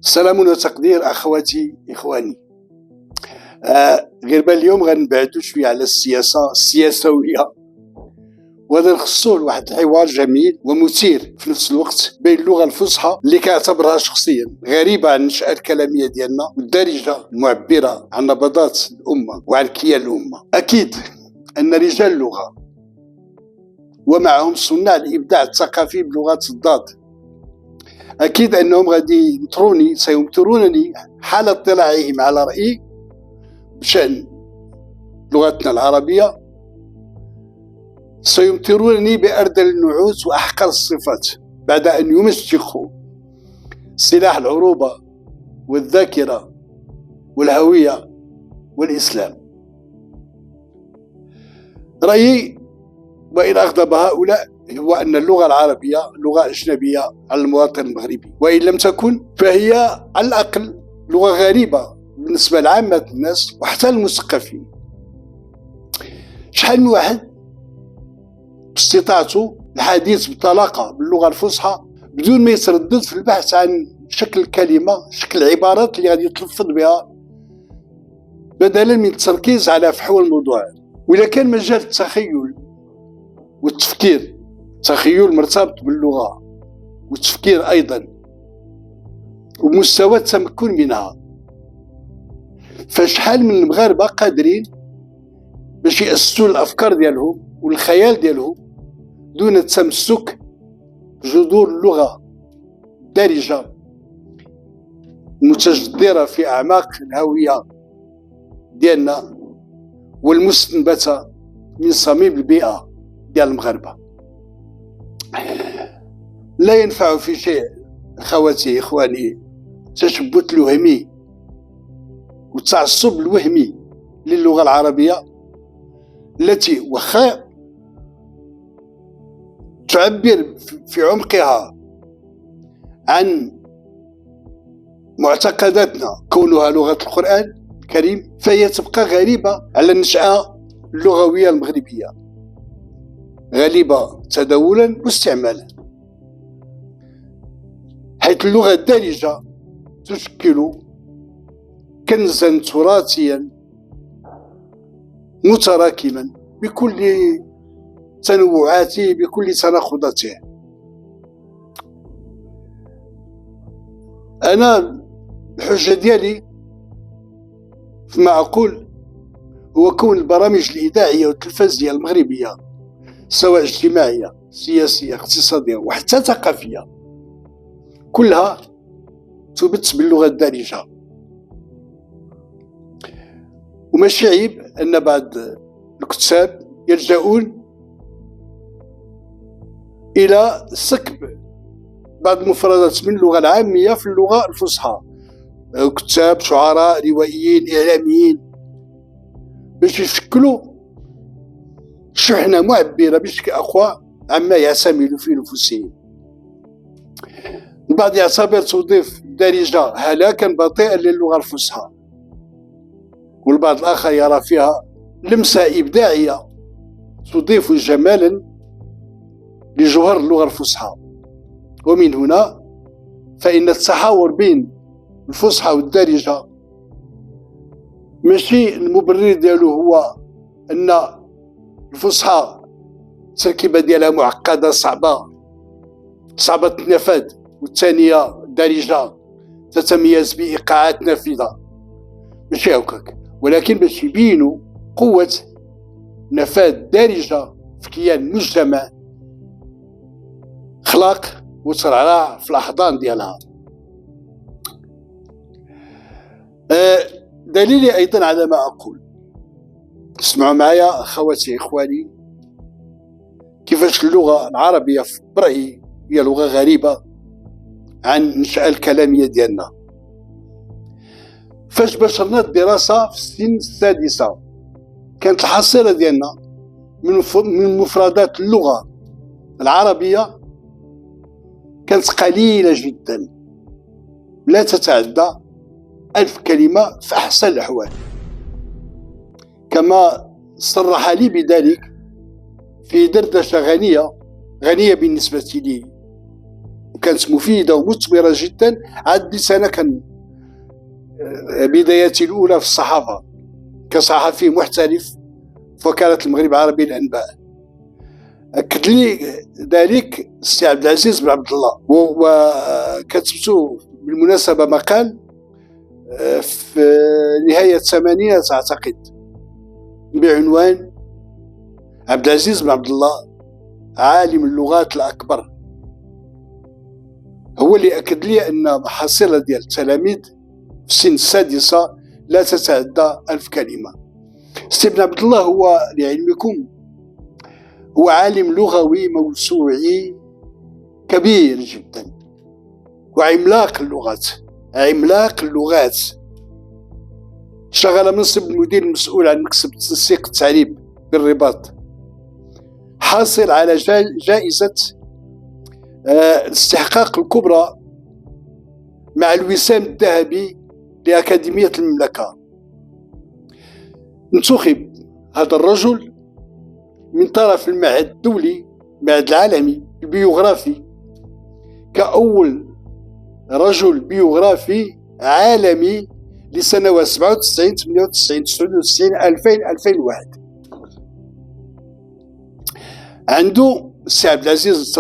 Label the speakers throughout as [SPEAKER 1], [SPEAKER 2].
[SPEAKER 1] سلام وتقدير اخواتي اخواني. غير بان اليوم غنبعدو شويه على السياسويه، وهذا نخصو لواحد الحوار جميل ومثير في نفس الوقت بين اللغه الفصحى اللي كنعتبرها شخصيا غريبه عن النشأة الكلاميه ديالنا والدارجه المعبره عن نبضات الامه وعن كيان الامه. اكيد ان رجال اللغه ومعهم صناع الابداع الثقافي بلغه الضاد أكيد أنهم غادي سيمطرونني حال اطلاعهم على رأيي بشأن لغتنا العربية، سيمطرونني بأردل النعوت وأحقر الصفات بعد أن يمزقوا سلاح العروبة والذاكرة والهوية والإسلام. رأيي وإن أغضب هؤلاء هو أن اللغة العربية لغة أجنبية على المواطن المغربي، وإن لم تكن فهي على الأقل لغة غريبة بالنسبة لعامة الناس وحتى المثقفين. شحال من واحد باستطاعته الحديث بطلاقة باللغة الفصحى بدون ما يتردد في البحث عن شكل الكلمة، شكل العبارات اللي غادي يتلفظ بها بدلا من التركيز على فحوى الموضوع. وإذا كان مجال التخيل والتفكير، تخيل مرتبط باللغة والتفكير أيضا ومستوى التمكن منها، فشحال من المغاربة قادرين باش يأسسوا الأفكار ديالهم والخيال ديالهم دون التمسك بجذور اللغة الدارجة المتجذرة في أعماق الهوية ديالنا والمستنبتة من صميم البيئة ديال المغاربة. لا ينفع في شيء اخواتي اخواني تشبت الوهمي والتعصب الوهمي للغة العربية التي وخا تعبر في عمقها عن معتقداتنا كونها لغة القرآن الكريم، فهي تبقى غريبة على النشأة اللغوية المغربية، غريبة تداولا واستعمالا، حيث اللغة الدارجة تشكل كنزا تراثيا متراكما بكل تنوعاته بكل تناقضاته. أنا الحجة ديالي فيما أقول هو كون البرامج الإذاعية والتلفزيونية المغربية سواء اجتماعية سياسية اقتصادية وحتى ثقافية كلها تبث باللغة الدارجة. وماشي عيب أن بعض الكتاب يلجؤون إلى سكب بعض المفردات من اللغة العامية في اللغة الفصحى، كتاب شعراء روائيين إعلاميين، باش يشكلوا شحنة معبرة بشكل أقوى عما يعتمد في نفوسهم. البعض يعتبر توظيف الدارجة هلاكا بطيئا للغة الفصحى، والبعض الآخر يرى فيها لمسة إبداعية تضيف جمالا لجوهر اللغة الفصحى. ومن هنا فإن التحاور بين الفصحى والدارجة ماشي المبرر ديالو هو أن الفصحى التركيبة ديالها معقدة صعبة النفاذ، والثانية الدارجة تتميز بإيقاعات نافذة، ماشي هكاك، ولكن باش يبينوا قوة نفاذ الدارجة في كيان مجتمع خلاق وترعرع في الأحضان ديالها. دليلي أيضا على ما أقول، اسمعوا معايا أخواتي إخواني، كيفاش اللغة العربية برأيي هي لغة غريبة عن النشأة الكلامية ديالنا. فاش بشرنا الدراسة في السن السادسة كانت الحصيلة ديالنا من مفردات اللغة العربية كانت قليلة جدا، لا تتعدى 1000 كلمة في أحسن الأحوال، كما صرح لي بذلك في دردشة غنية بالنسبة لي وكانت مفيدة ومثمرة جدا. عاد أنا كان بداياتي الأولى في الصحافة كصحفي محترف في وكالة المغرب العربي للأنباء. أكد لي ذلك السي عبد العزيز بن عبد الله، وكتبت بالمناسبة مقال في نهاية الثمانينات أعتقد بعنوان عبد العزيز بن عبد الله عالم اللغات الأكبر. هو اللي أكد لي أن محصلة ديال التلاميذ في السن السادسة لا تتعدى 1000 كلمة. السي بن عبد الله هو لعلمكم هو عالم لغوي موسوعي كبير جدا وعملاق اللغات، عملاق اللغات. شغل منصب المدير المسؤول عن مكتب تنسيق التعريب بالرباط، حاصل على جائزة الاستحقاق الكبرى مع الوسام الذهبي لأكاديمية المملكة. انتخب هذا الرجل من طرف المعهد الدولي، المعهد العالمي البيوغرافي، كأول رجل بيوغرافي عالمي لسنوات 97 98 99 2000 2001. عنده السي عبد العزيز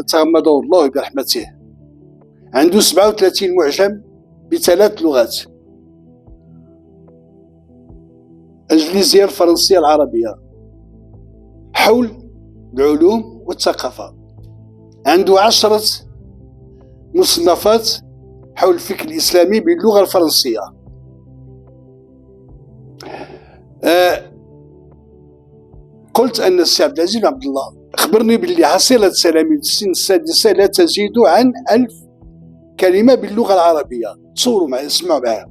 [SPEAKER 1] تغمده الله برحمته، عنده 37 معجم ب3 لغات: الإنجليزية الفرنسية العربية، حول العلوم والثقافة. عنده 10 مصنفات حول الفكر الإسلامي باللغة الفرنسية. قلت أن السي عبد العزيز بن عبد الله أخبرني باللي حصيلة تلاميذ السن السادسة لا تزيد عن 1000 كلمة باللغة العربية. تصوروا معي، اسمعوا معي،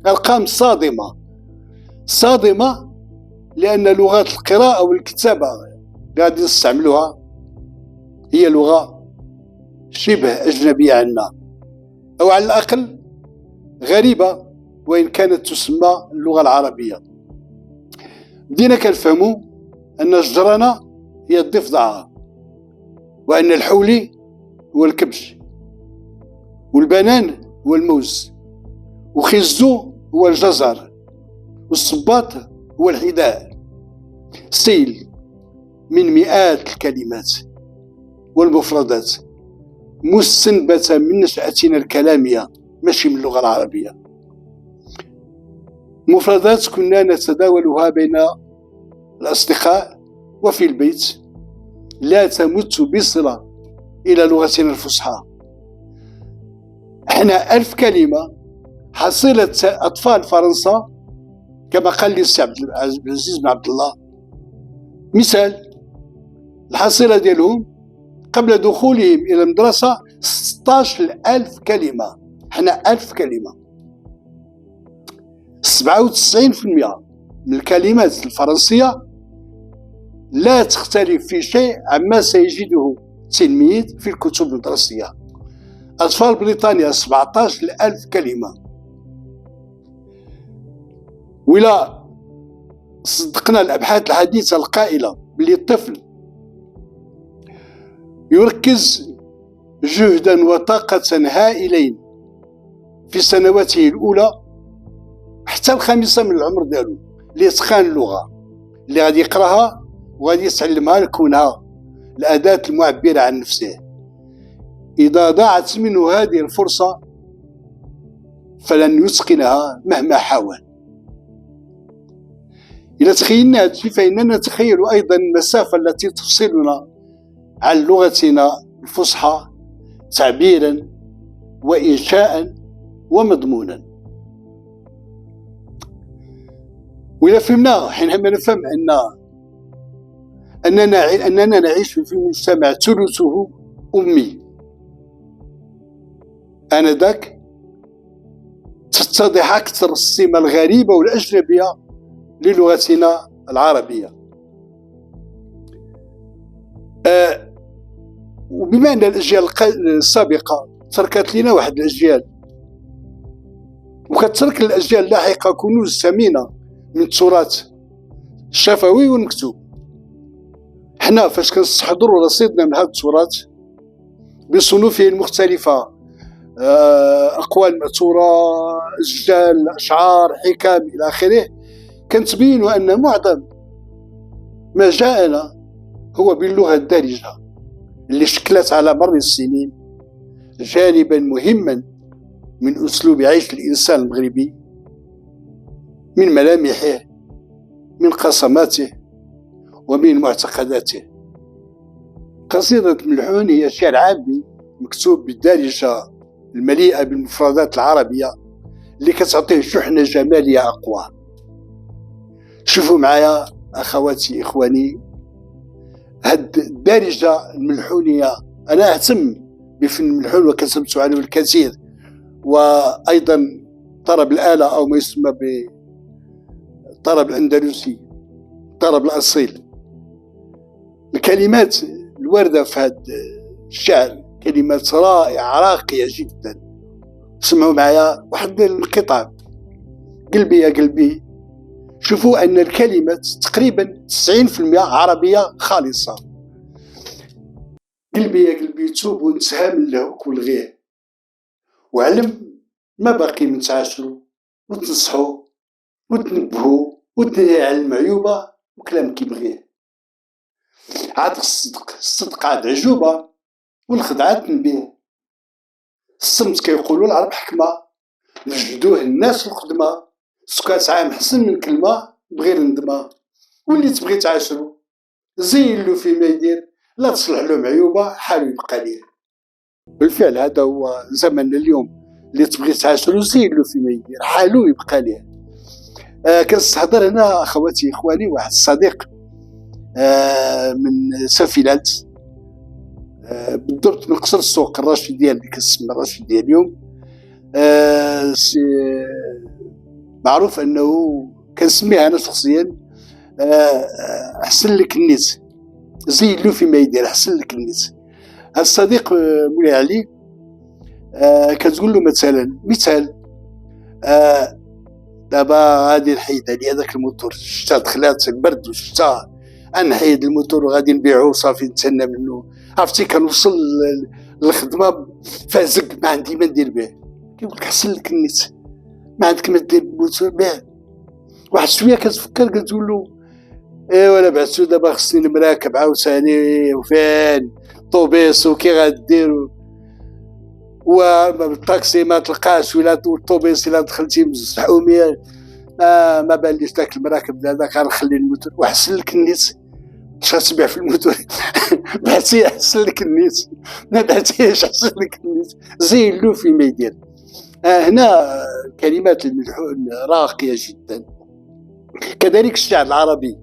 [SPEAKER 1] أرقام صادمة صادمة، لأن لغات القراءة والكتابة اللي غادي نستعملوها هي لغة شبه أجنبية عنا، أو على الأقل غريبة، وإن كانت تسمى اللغة العربية. بدينا كنفهموا أن الجرنة هي الضفدعة، وأن الحولي هو الكبش، والبنان هو الموز، وخزو هو الجزر، والصباط هو الحذاء. سيل من مئات الكلمات والمفردات مستنبتة من نشأتنا الكلامية، ماشي من اللغة العربية. مفردات كنا نتداولها بين الأصدقاء وفي البيت، لا تمت بصلة إلى لغتنا الفصحى. احنا 1000 كلمة حصيلة أطفال فرنسا، كما قال لي السي عبد العزيز بن عبد الله. مثال الحصيلة ديالهم قبل دخولهم إلى المدرسة 16,000 كلمة. حنا 1000 كلمة. 97% من الكلمات الفرنسية لا تختلف في شيء عما سيجده التلميذ في الكتب المدرسية. أطفال بريطانيا 17,000 كلمة. ولا صدقنا الأبحاث الحديثة القائلة بلي الطفل يركز جهدا وطاقة هائلين في سنواته الأولى حتى الخامسة من العمر ديالو لإتقان اللغة اللي غادي يقراها وغادي يتعلمها لكونها الأداة المعبرة عن نفسه. إذا ضاعت منه هذه الفرصة فلن يتقنها مهما حاول. إذا تخيلنا هذا الشيء فإننا نتخيل أيضا المسافة التي تفصلنا عن لغتنا الفصحى تعبيرا وإنشاء ومضمونا. وإذا فهمنا حينما نفهم أننا نعيش في مجتمع ثلثه أمي، آنذاك تتضح أكثر السمة الغريبة والأجنبية للغتنا العربية. وبما أن الأجيال السابقة تركت لنا واحد الأجيال، وكترك الأجيال اللاحقة كنوز ثمينة من التراث الشفوي والمكتوب. حنا فاش كنستحضروا رصيدنا من هذا التراث بصنوفه المختلفة، أقوال مأثورة، أسجال، أشعار، حكم إلى آخره، كنتبين أن معظم ما جاءنا هو باللغة الدارجة اللي شكلت على مر السنين جانبا مهما من أسلوب عيش الإنسان المغربي، من ملامحه، من قسماته، ومن معتقداته. قصيدة ملحون هي شعر عامي مكتوب بالدارجة المليئة بالمفردات العربية اللي كتعطيه شحنة جمالية أقوى. شوفوا معايا أخواتي إخواني، هاد الدارجة الملحونية أنا أهتم بفن الملحون وكتبت عنه الكثير، وأيضا طرب الآلة أو ما يسمى بالطرب الأندلسي، الطرب الأصيل. الكلمات الواردة في هذا الشعر كلمات رائعة راقية جدا. سمعوا معايا واحد الانقطاع: قلبي يا قلبي. شوفوا أن الكلمات تقريبا 90% عربية خالصة. قلبي يا قلبي توب وانتهى من الهوك والغيه، وعلم ما باقي من تعاشروا وتنصحوا وتنبهوا وتنهي على المعيوبة وكلام كيبغيه. عاد الصدق عاد عجوبة والخدعة تنبيه. الصمت كيقولوا العرب حكمة، نجدوه الناس القدمى. سكات عام حسن من كلمة بغير ندمة. واللي تبغي تعاشرو زين له فيما يدير، لا تصلح له معيوبة حالو يبقى ليه. بالفعل هذا هو زمننا اليوم، اللي تبغي تعاشرو زين له فيما يدير حالو يبقى ليه. كنستحضر هنا أخواتي إخواني واحد الصديق من سفيلات، بالضبط من قصر السوق الراشدية اللي كنسمى الراشدية اليوم. معروف أنه كنسميه أنا شخصيا أحسن لك النيت، زين له فيما يدير أحسن لك النيت. هذا الصديق مولاي علي كتقول له مثال دابا غادي نحيد عليا داك الموتور، الشتا دخلات البرد والشتا، غنحيد الموتور وغادي نبيعو صافي نتسنى منه. عرفتي كنوصل للخدمة فازق ما عندي ما ندير به. كيقول لك حسن لك النيت، ما عندك ما دير بالموتور بيع. واحد شويه كتفكر كتقول له ايوا انا بعتو دابا خصني نمراكب عاوتاني وفين طوبيس وكي غدير والطاكسي ما تلقاش، ولا الطوبيس الا دخلتي مزحوميه ما باليش داك المراكب هذاك غنخلي الموتور. وحسن لك النيت اش غتبيع في الموتور؟ بعتي حسن لك النيت، ما بعتيش حسن لك النيت زين له فيما يدير. هنا كلمات الملحون راقية جدا. كذلك الشعر العربي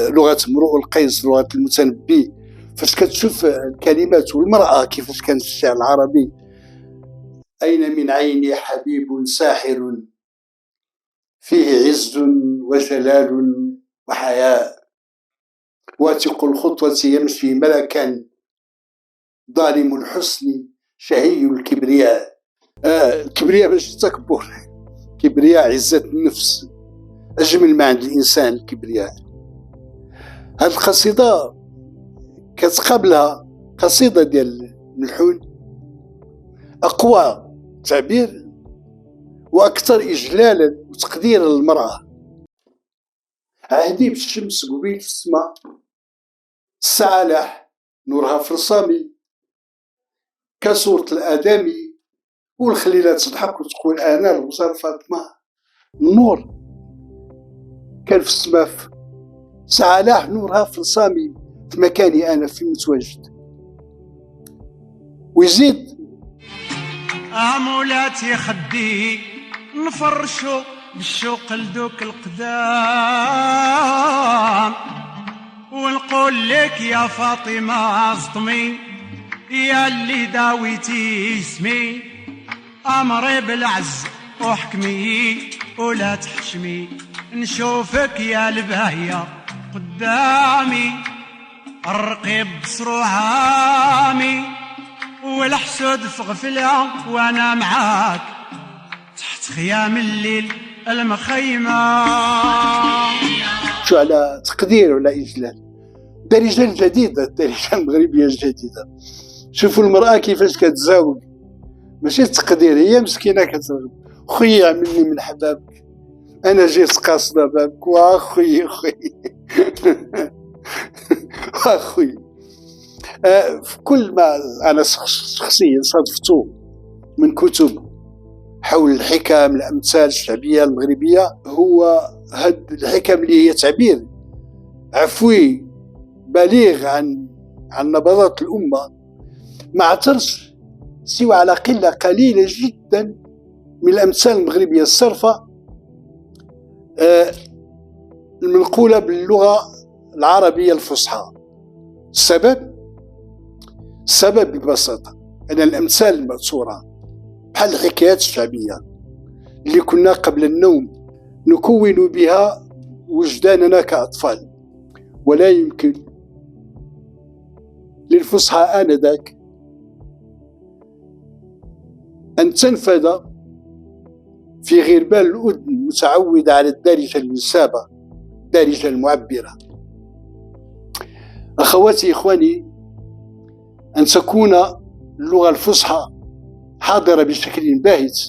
[SPEAKER 1] لغة امرؤ القيس، لغة المتنبي. فاش كتشوف الكلمات والمرأة كيفاش كان الشعر العربي: أين من عيني حبيب ساحر فيه عز وجلال وحياء، واثق الخطوة يمشي ملكا ظالم الحسن شهي الكبرياء. الكبرياء ماشي تكبر، كبرياء عزة النفس، أجمل ما عند الإنسان الكبرياء. هذه القصيدة كتقابلها قصيدة ديال ملحون أقوى تعبير وأكثر إجلالا وتقديرا للمرأة. عهدي بالشمس قبيل في السماء، الساعة نورها في رسامي، كصورة الآدمي والخليلة تضحك وتقول أنا الوزار فاطمة. النور كان في السماء، ساعة نورها في رسامي، في مكاني أنا في متواجد. ويزيد:
[SPEAKER 2] عمولاتي خدي نفرشو بالشوق لدوك القدام، ونقول لك يا فاطمة اصطمي يا اللي داويتي اسمي، أمري بالعز وحكمي ولا تحشمي، نشوفك يا البهية قدامي، الرقيب بصروعامي والحسود في غفلة وانا معاك تحت خيام الليل المخيمة.
[SPEAKER 1] شو على تقدير ولا إجلال. الدارجة الجديدة، الدارجة المغربية الجديدة. شوفوا المرأة كيفاش كتزاوج، ماشي التقدير، هي مسكينة كتزاوج. خويا عملني من حبابك، أنا جيت قاصدة بابك، وأخوي أخوي. في كل ما أنا شخصيا صادفتو من كتب حول الحكم الأمثال الشعبية المغربية، هو هاد الحكم اللي هي تعبير عفوي بليغ عن نبضات الأمة، ما عثرش سوى على قلة قليلة جدا من الأمثال المغربية الصرفة المنقولة باللغة العربية الفصحى. السبب ببساطة أن الأمثال المأثورة بحال الحكايات الشعبية اللي كنا قبل النوم نكون بها وجداننا كأطفال، ولا يمكن للفصحى آنذاك أن تنفذ في غربال الأذن المتعودة على الدارجة المنسابة، الدارجة المعبرة. أخواتي إخواني، أن تكون اللغة الفصحى حاضرة بشكل باهت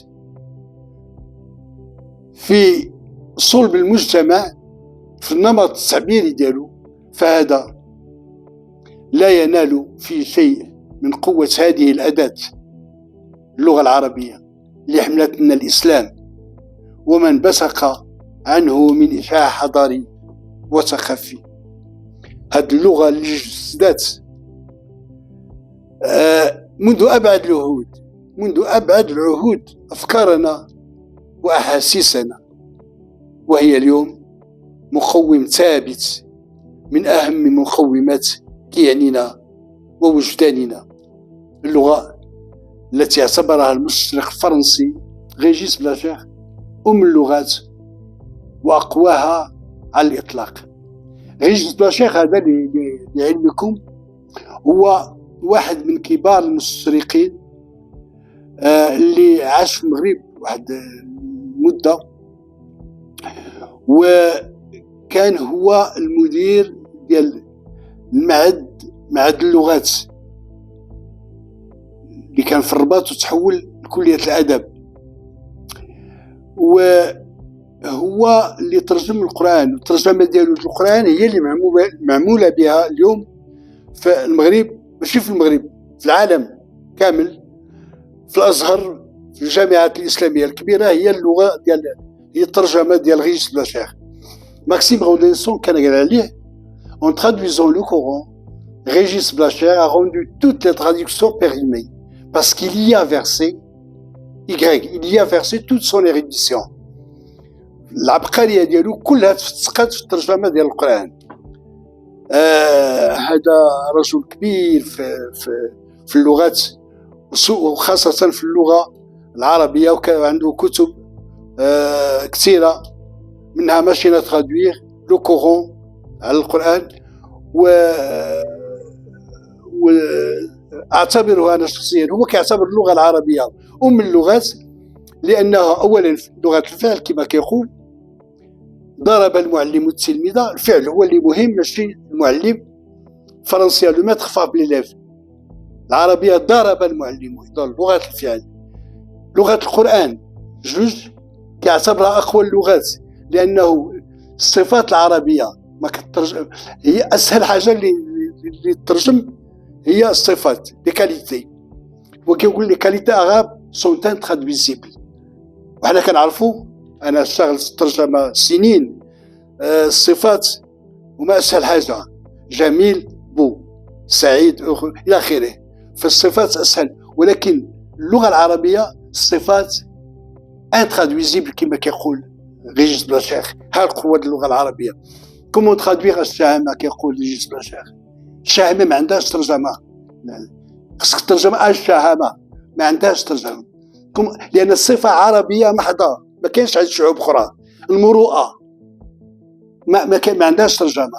[SPEAKER 1] في صلب المجتمع في النمط التعبيري ديالو، فهذا لا ينال في شيء من قوة هذه الأداة اللغة العربية اللي حملت لنا الإسلام ومن بثق عنه من إشعاع حضاري وثقافي. هذه اللغة اللي جسدت منذ أبعد العهود أفكارنا وأحاسيسنا، وهي اليوم مقوم ثابت من أهم مقومات كياننا ووجداننا. اللغة التي اعتبرها المستشرق الفرنسي ريجيس بلاشير أم اللغات وأقواها على الإطلاق. ريجيس بلاشير هذا لعلمكم هو واحد من كبار المستشرقين اللي عاش في المغرب واحد المدة، وكان هو المدير ديال معهد اللغات اللي كان في الرباط وتحول لكلية الأدب، وهو اللي ترجم القرآن. والترجمة ديالو للقرآن هي اللي معمولة بها اليوم في المغرب، ماشي في المغرب، في العالم كامل. في الأزهر في الجامعات الإسلامية الكبيرة هي اللغة هي الترجمة ديال ريجيس بلاشير. ماكسيم غاودينسون كان قال عليه: En traduisant le Coran, Régis Blacher a rendu toutes les traductions périmées, parce qu'il y a versé toute son érudition. العبقرية ديالو كلها تفتقات في الترجمة ديال القرآن. هذا رجل كبير في اللغات، وخاصة في اللغة العربية، وكان عنده كتب كثيرة منها ماشينا ترادوير لو كورون على القرآن. واعتبره أنا شخصيا هو كيعتبر اللغة العربية أم اللغات، لأنها أولا لغة الفعل كما كيقول. ضرب المعلم التلميذ، الفعل هو اللي مهم ماشي المعلم. فرنسيا لو ماتر فاب ليليف، العربية ضرب المعلم، إذن لغة الفعل. لغة القرآن جوج كيعتبرها أقوى اللغات، لأنه الصفات العربية ما كترجم، هي أسهل حاجة اللي تترجم هي الصفات، لي كاليتي. وكيقول لي كاليتي أغاب سون ترادويزيبل. وحنا كنعرفوا، أنا اشتغلت الترجمة سنين، الصفات هما أسهل حاجة، جميل بو، سعيد إلى آخره. فالصفات أسهل، ولكن اللغة العربية الصفات انترادويزيبل كما كيقول ريجيس بلاشير. ها القوة اللغة العربية. كومون ترادويغ الشهامة كيقول ريجيس بلاشير؟ الشهامة ما عندهاش ترجمة، خصك ترجمة الشهامة، ما عندهاش ترجمة، لأن الصفة عربية محضة، ما كاينش عند شعوب أخرى. المروءة ما عندهاش ترجمة،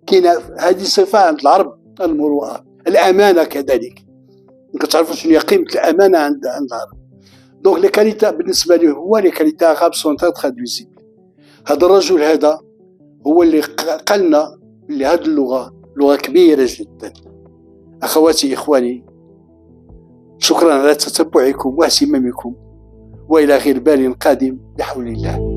[SPEAKER 1] كاينة هذه صفة عند العرب، المروءة. الأمانة كذلك، كتعرفوا شنو هي قيمة الأمانة عند العرب. دونك لي كاليتا بالنسبة ليه هو لي كاليتا غاب سون ترادويزيبل. هذا الرجل هذا هو اللي قالنا بلي هذه اللغة لغة كبيرة جدا. أخواتي إخواني، شكرا على تتبعكم واهتمامكم، وإلى غربال قادم بحول الله.